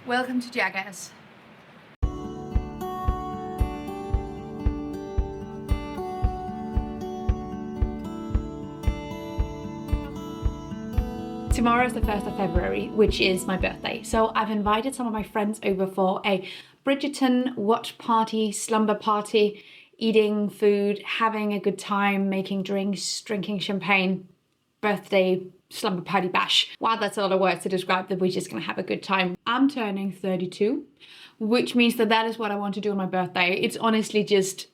Welcome to Jackass. Tomorrow is the 1st of February, which is my birthday. So I've invited some of my friends over for a Bridgerton watch party, slumber party, eating food, having a good time, making drinks, drinking champagne, birthday, slumber party bash. Wow, that's a lot of words to describe that we're just gonna have a good time. I'm turning 32, which means that is what I want to do on my birthday. It's honestly just,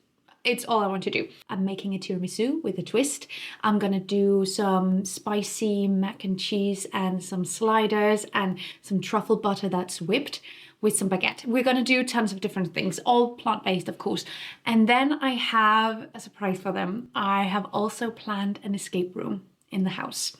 it's all I want to do. I'm making a tiramisu with a twist. I'm gonna do some spicy mac and cheese and some sliders and some truffle butter that's whipped with some baguette. We're gonna do tons of different things, all plant-based, of course. And then I have a surprise for them. I have also planned an escape room in the house.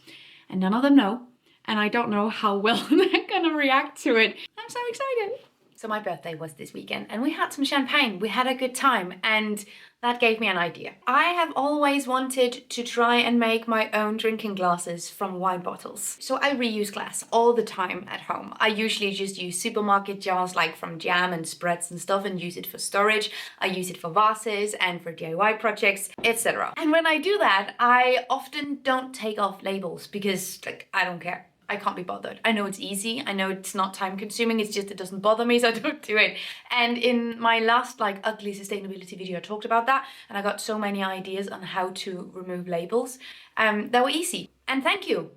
And none of them know. And I don't know how well they're gonna react to it. I'm so excited. So my birthday was this weekend and we had some champagne. We had a good time and that gave me an idea. I have always wanted to try and make my own drinking glasses from wine bottles. So I reuse glass all the time at home. I usually just use supermarket jars like from jam and spreads and stuff and use it for storage. I use it for vases and for DIY projects, etc. And when I do that, I often don't take off labels because I don't care. I can't be bothered. I know it's easy. I know it's not time consuming. It's just, it doesn't bother me, so I don't do it. And in my last ugly sustainability video, I talked about that. And I got so many ideas on how to remove labels that were easy. And thank you.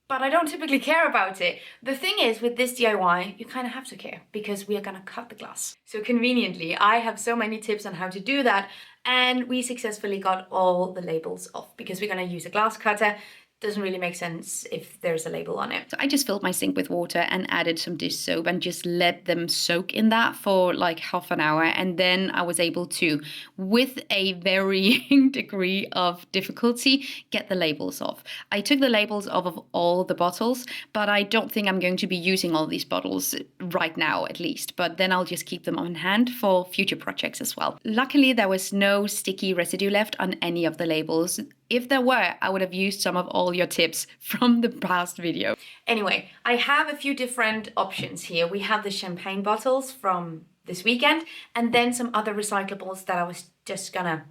But I don't typically care about it. The thing is, with this DIY, you kind of have to care because we are gonna cut the glass. So conveniently, I have so many tips on how to do that. And we successfully got all the labels off because we're gonna use a glass cutter. Doesn't really make sense if there's a label on it. So I just filled my sink with water and added some dish soap and just let them soak in that for like half an hour. And then I was able to, with a varying degree of difficulty, get the labels off. I took the labels off of all the bottles, but I don't think I'm going to be using all these bottles right now at least. But then I'll just keep them on hand for future projects as well. Luckily, there was no sticky residue left on any of the labels. If there were, I would have used some of all your tips from the past video. Anyway, I have a few different options here. We have the champagne bottles from this weekend and then some other recyclables that I was just gonna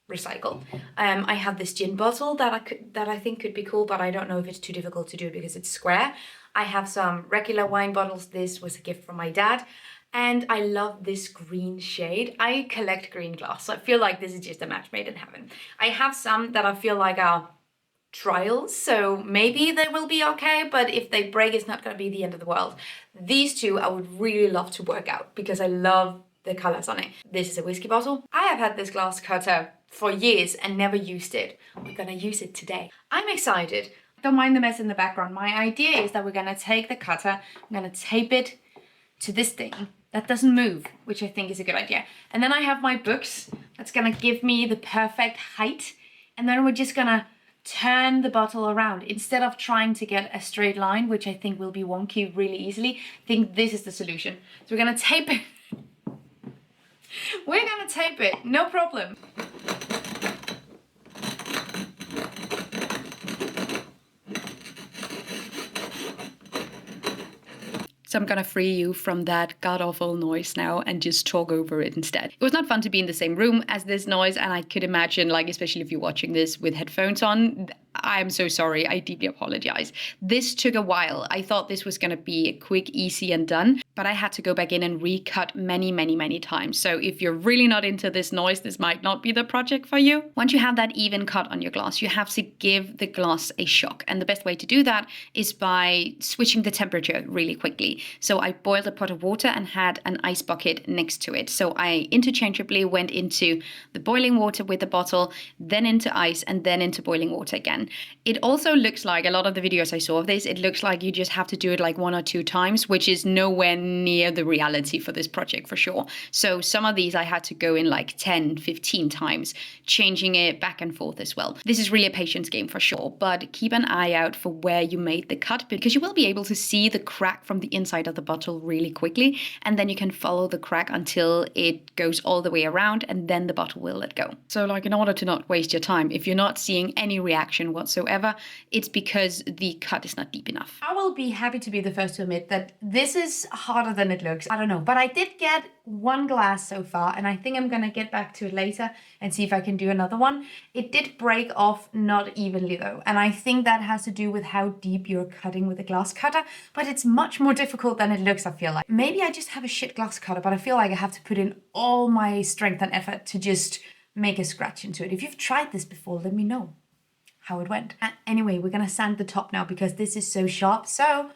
recycle. I have this gin bottle that I think could be cool, but I don't know if it's too difficult to do because it's square. I have some regular wine bottles. This was a gift from my dad. And I love this green shade. I collect green glass, so I feel like this is just a match made in heaven. I have some that I feel like are trials, so maybe they will be okay, but if they break, it's not gonna be the end of the world. These two I would really love to work out because I love the colors on it. This is a whiskey bottle. I have had this glass cutter for years and never used it. We're gonna use it today. I'm excited. Don't mind the mess in the background. My idea is that we're gonna take the cutter, I'm gonna tape it to this thing that doesn't move, which I think is a good idea. And then I have my books that's gonna give me the perfect height. And then we're just gonna turn the bottle around. Instead of trying to get a straight line, which I think will be wonky really easily, I think this is the solution. So we're gonna tape it. We're gonna tape it, no problem. So I'm gonna free you from that god-awful noise now and just talk over it instead. It was not fun to be in the same room as this noise, and I could imagine, especially if you're watching this with headphones on, I'm so sorry, I deeply apologize. This took a while. I thought this was gonna be quick, easy, and done, but I had to go back in and recut many times. So if you're really not into this noise, this might not be the project for you. Once you have that even cut on your glass, you have to give the glass a shock. And the best way to do that is by switching the temperature really quickly. So I boiled a pot of water and had an ice bucket next to it. So I interchangeably went into the boiling water with the bottle, then into ice, and then into boiling water again. It also looks like, a lot of the videos I saw of this, it looks like you just have to do it like 1 or 2 times, which is nowhere near the reality for this project for sure. So some of these I had to go in like 10, 15 times, changing it back and forth as well. This is really a patience game for sure, but keep an eye out for where you made the cut because you will be able to see the crack from the inside of the bottle really quickly, and then you can follow the crack until it goes all the way around, and then the bottle will let go. So in order to not waste your time, if you're not seeing any reaction margin whatsoever. It's because the cut is not deep enough. I will be happy to be the first to admit that this is harder than it looks. I don't know, but I did get one glass so far, and I think I'm gonna get back to it later and see if I can do another one. It did break off not evenly though, and I think that has to do with how deep you're cutting with a glass cutter, but it's much more difficult than it looks, I feel like. Maybe I just have a shit glass cutter, but I feel like I have to put in all my strength and effort to just make a scratch into it. If you've tried this before, let me know how it went. Anyway, we're gonna sand the top now because this is so sharp. So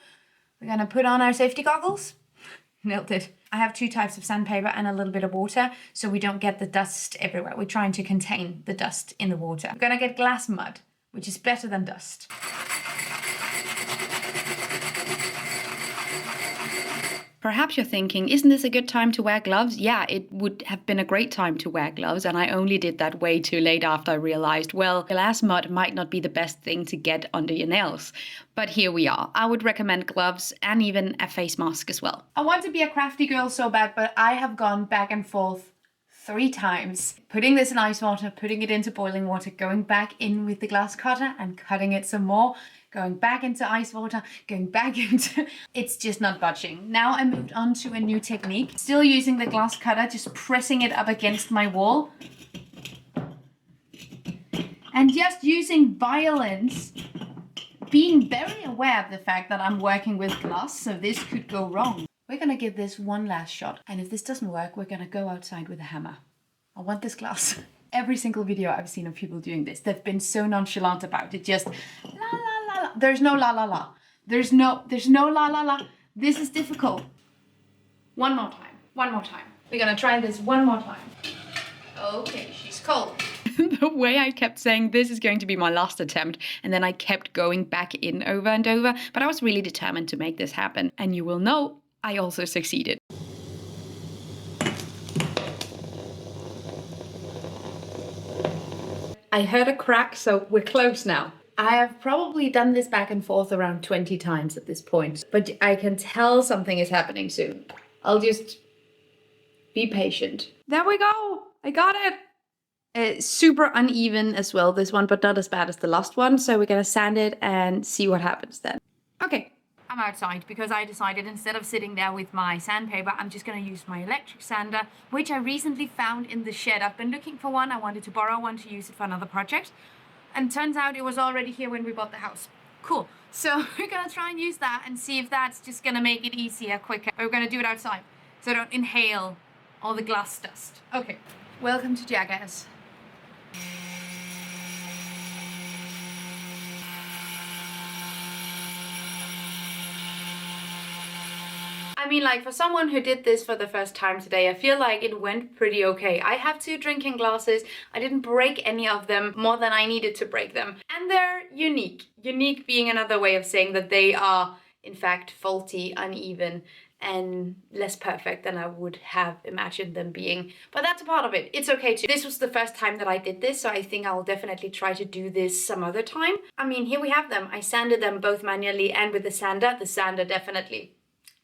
we're gonna put on our safety goggles. Nailed it. I have 2 types of sandpaper and a little bit of water so we don't get the dust everywhere. We're trying to contain the dust in the water. We're gonna get glass mud, which is better than dust. Perhaps you're thinking, isn't this a good time to wear gloves? Yeah, it would have been a great time to wear gloves, and I only did that way too late after I realized, well, glass mud might not be the best thing to get under your nails. But here we are. I would recommend gloves and even a face mask as well. I want to be a crafty girl so bad, but I have gone back and forth 3 times. Putting this in ice water, putting it into boiling water, going back in with the glass cutter and cutting it some more, going back into ice water, going back into... It's just not budging. Now I moved on to a new technique. Still using the glass cutter, just pressing it up against my wall. And just using violence, being very aware of the fact that I'm working with glass, so this could go wrong. We're gonna give this one last shot. And if this doesn't work, we're gonna go outside with a hammer. I want this glass. Every single video I've seen of people doing this, they've been so nonchalant about it. Just la la la la. There's no la la la. There's no la la la. This is difficult. One more time. One more time. We're gonna try this one more time. Okay, she's cold. The way I kept saying this is going to be my last attempt, and then I kept going back in over and over, but I was really determined to make this happen. And you will know I also succeeded. I heard a crack, so we're close now. I have probably done this back and forth around 20 times at this point, but I can tell something is happening soon. I'll just be patient. There we go. I got it. It's super uneven as well, this one, but not as bad as the last one. So we're gonna sand it and see what happens then. Okay, I'm outside because I decided instead of sitting there with my sandpaper, I'm just gonna use my electric sander, which I recently found in the shed. I've been looking for one. I wanted to borrow one to use it for another project. And turns out it was already here when we bought the house. Cool. So we're gonna try and use that and see if that's just gonna make it easier, quicker. We're gonna do it outside so I don't inhale all the glass dust. Okay, welcome to Jackass. I mean, like, for someone who did this for the first time today, I feel like it went pretty okay. I have 2 drinking glasses. I didn't break any of them more than I needed to break them. And they're unique. Unique being another way of saying that they are, in fact, faulty, uneven, and less perfect than I would have imagined them being. But that's a part of it. It's okay too. This was the first time that I did this, so I think I'll definitely try to do this some other time. I mean, here we have them. I sanded them both manually and with the sander. The sander definitely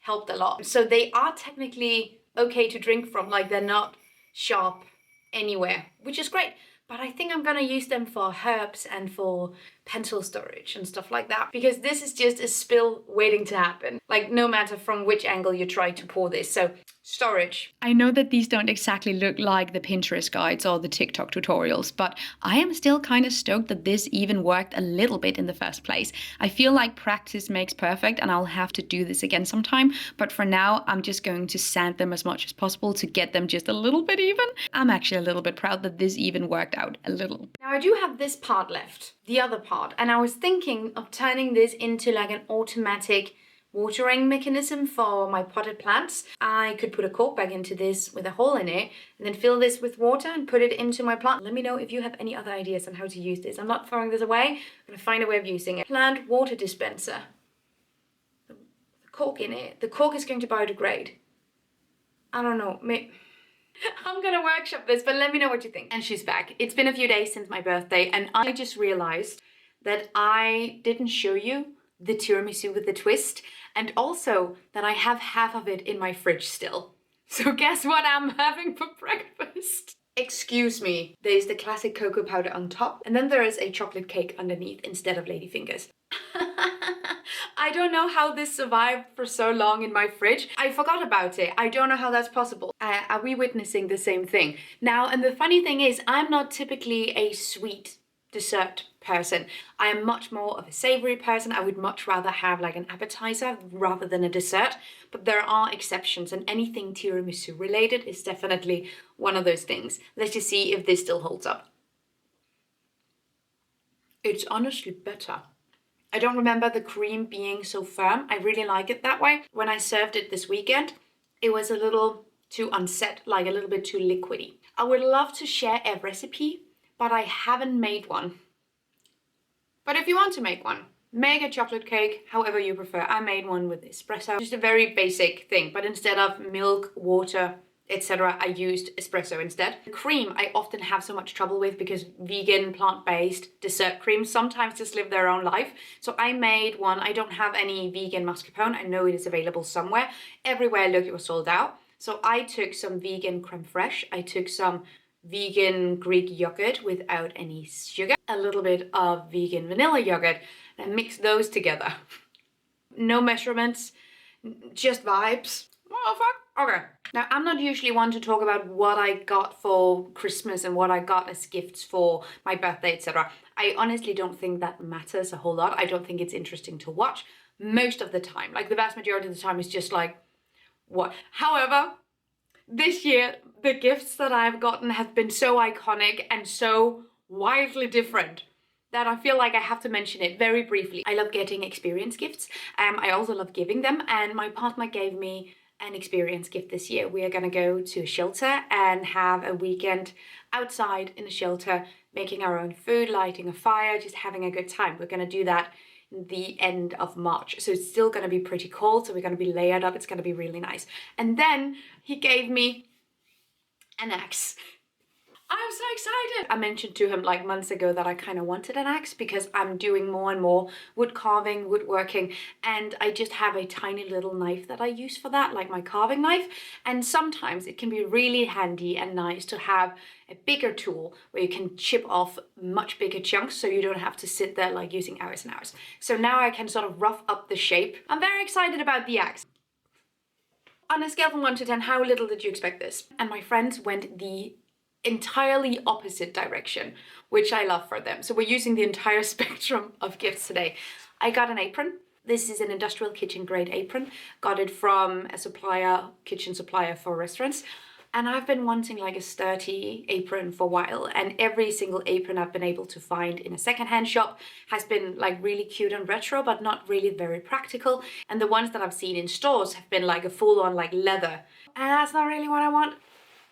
helped a lot. So they are technically okay to drink from, like they're not sharp anywhere, which is great. But I think I'm gonna use them for herbs and for pencil storage and stuff like that, because this is just a spill waiting to happen. Like, no matter from which angle you try to pour this. So storage. I know that these don't exactly look like the Pinterest guides or the TikTok tutorials, but I am still kind of stoked that this even worked a little bit in the first place. I feel like practice makes perfect and I'll have to do this again sometime, but for now I'm just going to sand them as much as possible to get them just a little bit even. I'm actually a little bit proud that this even worked out a little. Now I do have this part left, the other part, and I was thinking of turning this into like an automatic watering mechanism for my potted plants. I could put a cork bag into this with a hole in it and then fill this with water and put it into my plant. Let me know if you have any other ideas on how to use this. I'm not throwing this away. I'm gonna find a way of using it. Plant water dispenser. The cork in it. The cork is going to biodegrade. I don't know. I'm gonna workshop this, but let me know what you think. And she's back. It's been a few days since my birthday and I just realized that I didn't show you the tiramisu with the twist, and also that I have half of it in my fridge still. So guess what I'm having for breakfast? Excuse me. There's the classic cocoa powder on top, and then there is a chocolate cake underneath instead of ladyfingers. I don't know how this survived for so long in my fridge. I forgot about it. I don't know how that's possible. Are we witnessing the same thing? Now, and the funny thing is, I'm not typically a sweet dessert person. I am much more of a savory person. I would much rather have like an appetizer rather than a dessert, but there are exceptions, and anything tiramisu related is definitely one of those things. Let's just see if this still holds up. It's honestly better. I don't remember the cream being so firm. I really like it that way. When I served it this weekend, it was a little too unset, like a little bit too liquidy. I would love to share a recipe, but I haven't made one. But if you want to make one, make a chocolate cake, however you prefer. I made one with espresso, just a very basic thing, but instead of milk, water, etc., I used espresso instead. The cream I often have so much trouble with because vegan, plant-based dessert creams sometimes just live their own life. So I made one. I don't have any vegan mascarpone. I know it is available somewhere. Everywhere I looked, it was sold out. So I took some vegan creme fraiche. I took some vegan Greek yogurt without any sugar, a little bit of vegan vanilla yogurt, and mix those together. No measurements, just vibes. Oh, fuck. Okay. Now, I'm not usually one to talk about what I got for Christmas and what I got as gifts for my birthday, etc. I honestly don't think that matters a whole lot. I don't think it's interesting to watch most of the time. Like, the vast majority of the time is just like, what? However, this year, the gifts that I've gotten have been so iconic and so wildly different that I feel like I have to mention it very briefly. I love getting experience gifts. I also love giving them, and my partner gave me an experience gift this year. We are gonna go to a shelter and have a weekend outside in a shelter, making our own food, lighting a fire, just having a good time. We're gonna do that the end of March. So it's still gonna be pretty cold, so we're gonna be layered up. It's gonna be really nice. And then he gave me an axe. I'm so excited! I mentioned to him like months ago that I kind of wanted an axe because I'm doing more and more wood carving, woodworking, and I just have a tiny little knife that I use for that, like my carving knife. And sometimes it can be really handy and nice to have a bigger tool where you can chip off much bigger chunks so you don't have to sit there like using hours and hours. So now I can sort of rough up the shape. I'm very excited about the axe. On a scale from 1 to 10, how little did you expect this? And my friends went the entirely opposite direction, which I love for them. So we're using the entire spectrum of gifts today. I got an apron. This is an industrial kitchen grade apron. Got it from a supplier, kitchen supplier for restaurants. And I've been wanting like a sturdy apron for a while, and every single apron I've been able to find in a secondhand shop has been like really cute and retro, but not really very practical. And the ones that I've seen in stores have been like a full-on like leather. And that's not really what I want.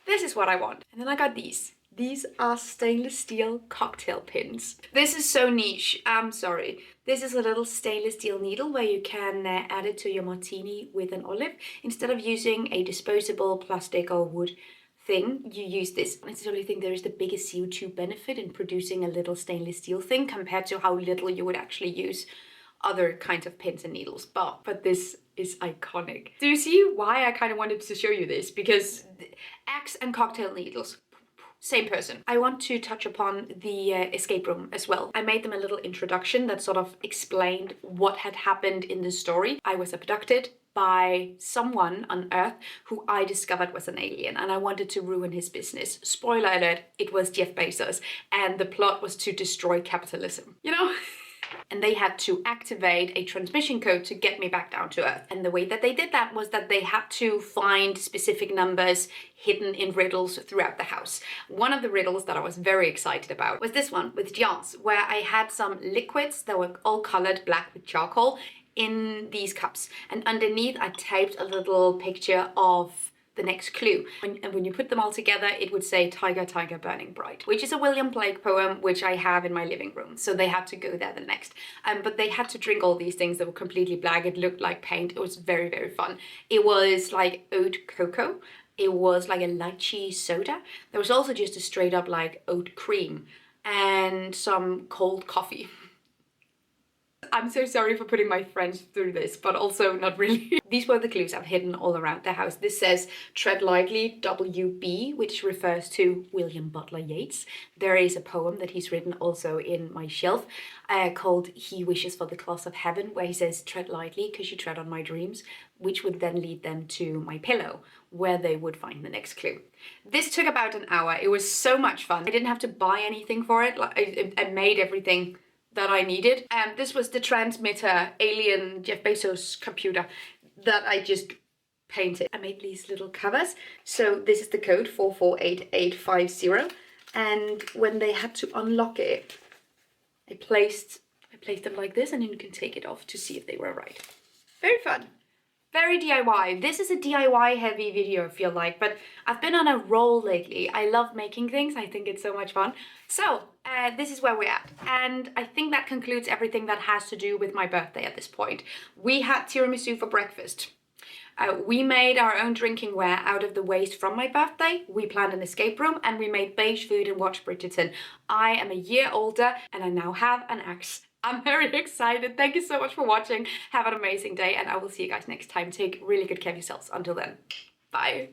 This is what I want. And then I got these. These are stainless steel cocktail pins. This is so niche, I'm sorry. This is a little stainless steel needle where you can add it to your martini with an olive. Instead of using a disposable plastic or wood thing, you use this. I necessarily think there is the biggest CO2 benefit in producing a little stainless steel thing compared to how little you would actually use other kinds of pins and needles, but this is iconic. Do you see why I kind of wanted to show you this? Because axe and cocktail needles, same person. I want to touch upon the escape room as well. I made them a little introduction that sort of explained what had happened in the story. I was abducted by someone on Earth who I discovered was an alien, and I wanted to ruin his business. Spoiler alert, it was Jeff Bezos, and the plot was to destroy capitalism. You know? And they had to activate a transmission code to get me back down to Earth. And the way that they did that was that they had to find specific numbers hidden in riddles throughout the house. One of the riddles that I was very excited about was this one with Giants, where I had some liquids that were all colored black with charcoal in these cups. And underneath I taped a little picture of the next clue. And when you put them all together, it would say "Tiger, tiger, burning bright," which is a William Blake poem, which I have in my living room. So they had to go there the next. But they had to drink all these things that were completely black. It looked like paint. It was very, very fun. It was like oat cocoa. It was like a lychee soda. There was also just a straight up like oat cream and some cold coffee. I'm so sorry for putting my friends through this, but also not really. These were the clues I've hidden all around the house. This says tread lightly, WB, which refers to William Butler Yeats. There is a poem that he's written also in my shelf called He Wishes for the Cloths of Heaven, where he says tread lightly because you tread on my dreams, which would then lead them to my pillow, where they would find the next clue. This took about an hour. It was so much fun. I didn't have to buy anything for it. Like, I made everything that I needed. And this was the transmitter alien Jeff Bezos computer that I just painted. I made these little covers. So this is the code 448850. And when they had to unlock it, I placed them like this, and then you can take it off to see if they were right. Very fun. Very DIY. This is a DIY heavy video, I feel like, but I've been on a roll lately. I love making things. I think it's so much fun. So this is where we're at. And I think that concludes everything that has to do with my birthday at this point. We had tiramisu for breakfast. We made our own drinkingware out of the waste from my birthday. We planned an escape room, and we made beige food and watched Bridgerton. I am a year older and I now have an axe. I'm very excited. Thank you so much for watching. Have an amazing day, and I will see you guys next time. Take really good care of yourselves. Until then, bye.